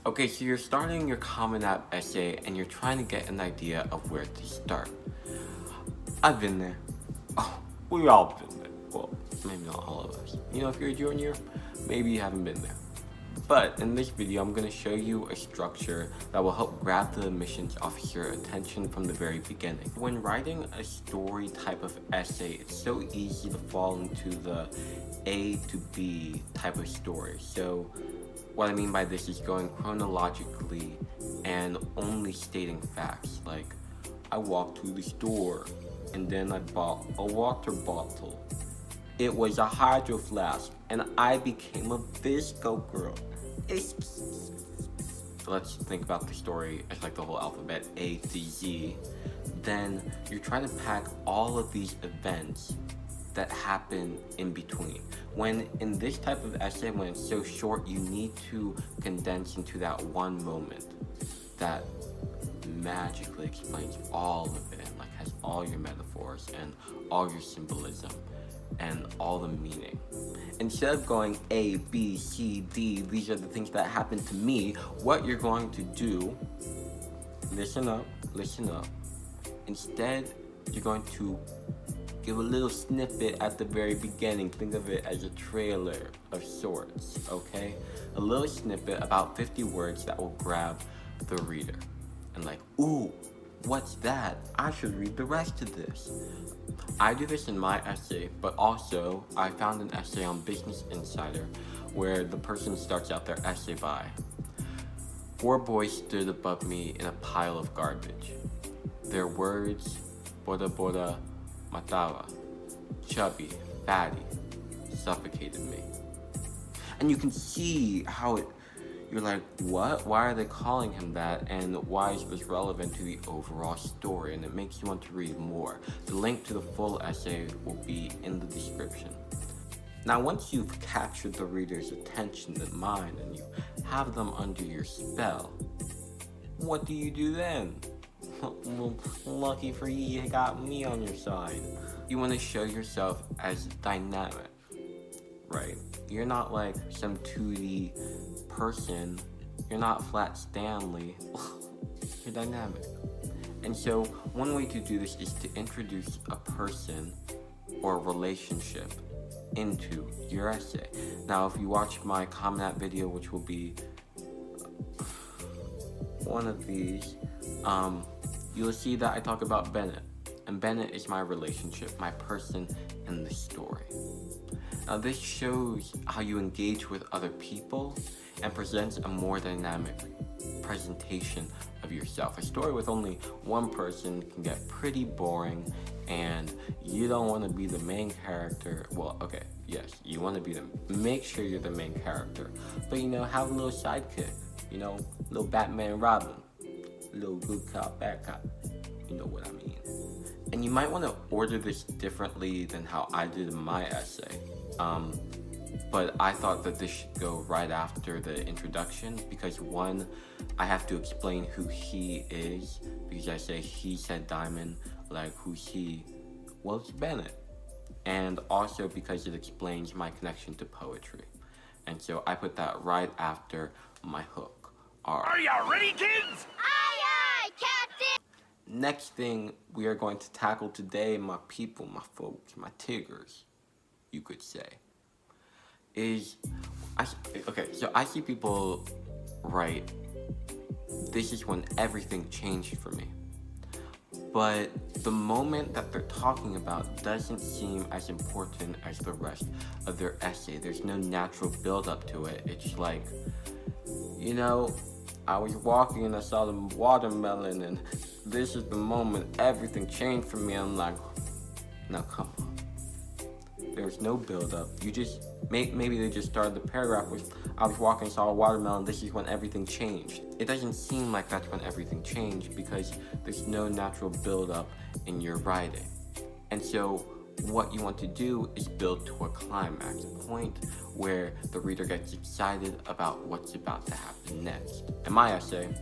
Okay, so you're starting your Common App essay and you're trying to get an idea of where to start. I've been there. Oh, we've all been there. Well, maybe not all of us. If you're a junior, maybe you haven't been there. But in this video, I'm going to show you a structure that will help grab the admissions officer's attention from the very beginning. When writing a story type of essay, it's so easy to fall into the A to B type of story. So what I mean by this is going chronologically and only stating facts, like I walked to the store and then I bought a water bottle. It was a hydro flask and I became a visco girl. Let's think about the story as like the whole alphabet, A to Z. Then you're trying to pack all of these events that happen in between. When in this type of essay, when it's so short, you need to condense into that one moment that magically explains all of it and like has all your metaphors and all your symbolism and all the meaning. Instead of going A, B, C, D, these are the things that happened to me, what you're going to do, listen up. Instead, you're going to give a little snippet at the very beginning. Think of it as a trailer of sorts, okay? A little snippet, about 50 words that will grab the reader. And like, ooh, what's that? I should read the rest of this. I do this in my essay, but also I found an essay on Business Insider where the person starts out their essay by, 4 boys stood above me in a pile of garbage. Their words, bora bora, matawa, chubby, fatty, suffocated me. And you can see how you're like, what? Why are they calling him that? And why is this relevant to the overall story? And it makes you want to read more. The link to the full essay will be in the description. Now, once you've captured the reader's attention and mind and you have them under your spell, what do you do then? Well, lucky for you, you got me on your side. You want to show yourself as dynamic, right? You're not like some 2D person. You're not Flat Stanley. You're dynamic. And so one way to do this is to introduce a person or a relationship into your essay. Now, if you watch my Common App video, which will be one of these, you'll see that I talk about Bennett. And Bennett is my relationship, my person in the story. Now, this shows how you engage with other people and presents a more dynamic presentation of yourself. A story with only one person can get pretty boring, and you don't want to be the main character. Well, okay, yes, you want to be make sure you're the main character, but have a little sidekick, little Batman and Robin, little good cop, bad cop, you know what I mean. And you might want to order this differently than how I did in my essay. But I thought that this should go right after the introduction because one, I have to explain who he is because I say he said Diamond, like who's he? Well, it's Bennett. And also because it explains my connection to poetry. And so I put that right after my hook. Are you ready, kids? Aye, aye, Captain! Next thing we are going to tackle today, my people, my folks, my tiggers, you could say, is, so I see people write, this is when everything changed for me. But the moment that they're talking about doesn't seem as important as the rest of their essay. There's no natural build up to it. It's like, I was walking and I saw the watermelon and this is the moment everything changed for me. I'm like, now come on. There's no build up. You just, maybe they just started the paragraph with, I was walking and saw a watermelon, this is when everything changed. It doesn't seem like that's when everything changed because there's no natural build up in your writing. And so what you want to do is build to a climax, a point where the reader gets excited about what's about to happen next. In my essay,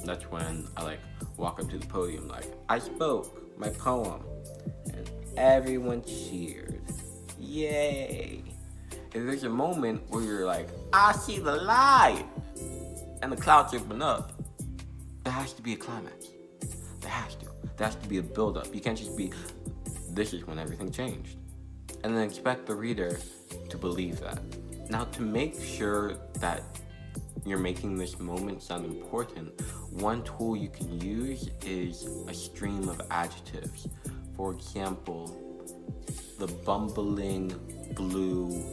that's when I walk up to the podium I spoke my poem and everyone cheered. Yay! And there's a moment where you're like, I see the light. and the clouds open up, there has to be a climax. There has to. There has to be a build-up. You can't just be, this is when everything changed. And then expect the reader to believe that. Now, to make sure that you're making this moment sound important, one tool you can use is a stream of adjectives. For example, the bumbling, blue,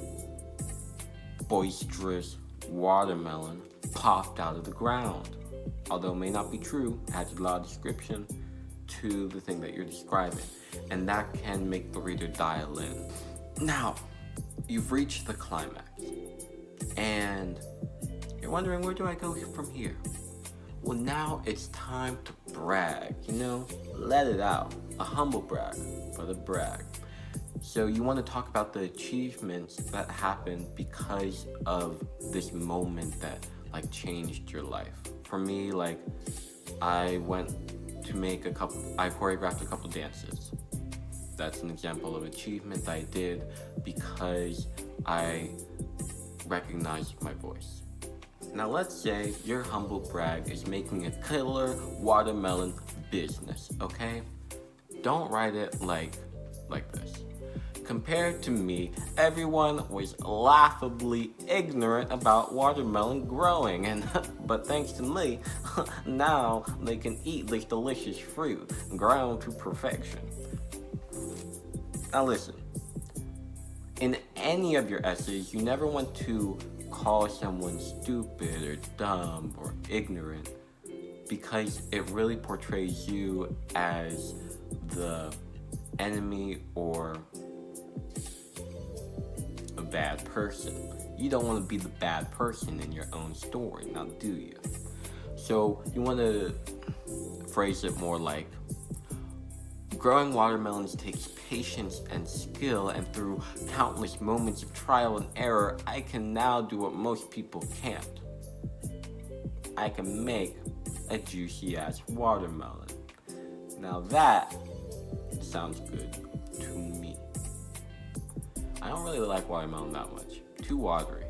boisterous watermelon popped out of the ground. Although it may not be true, it adds a lot of description to the thing that you're describing. And that can make the reader dial in. Now, you've reached the climax. And you're wondering, where do I go from here? Well, now it's time to brag, let it out. A humble brag, but a brag. So you want to talk about the achievements that happened because of this moment that changed your life. For me, I choreographed a couple dances. That's an example of achievement that I did because I recognized my voice. Now let's say your humble brag is making a killer watermelon business, okay? Don't write it like this. Compared to me, everyone was laughably ignorant about watermelon growing, but thanks to me, now they can eat this delicious fruit grown to perfection. Now listen, in any of your essays, you never want to call someone stupid or dumb or ignorant because it really portrays you as the enemy or a bad person. You don't want to be the bad person in your own story, now do you? So you want to phrase it more like, growing watermelons takes patience and skill, and through countless moments of trial and error, I can now do what most people can't. I can make a juicy ass watermelon. Now that sounds good to me. I don't really like watermelon that much. Too watery.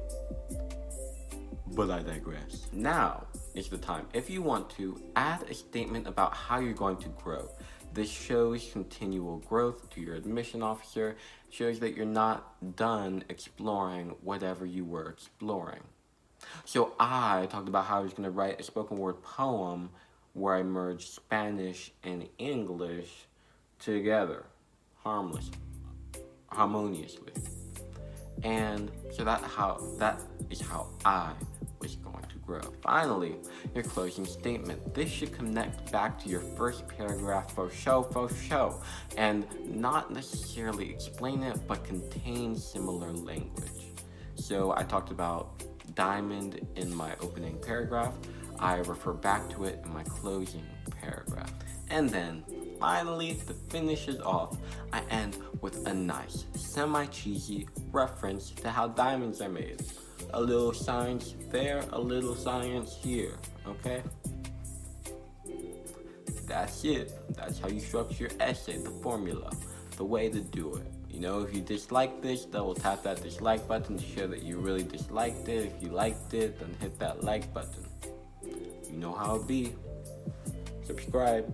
But I digress. Now is the time. If you want to, add a statement about how you're going to grow. This shows continual growth to your admission officer, shows that you're not done exploring whatever you were exploring. So I talked about how I was going to write a spoken word poem where I merged Spanish and English together, harmoniously. And so that is how I was going to grow. Finally, your closing statement. This should connect back to your first paragraph for show, and not necessarily explain it, but contain similar language. So I talked about diamond in my opening paragraph. I refer back to it in my closing paragraph. And then, finally, to finish it off, I end with a nice, semi-cheesy reference to how diamonds are made. A little science there, a little science here, okay? That's it. That's how you structure your essay, the formula, the way to do it. If you dislike this, double tap that dislike button to show that you really disliked it. If you liked it, then hit that like button. You know how it be. Subscribe.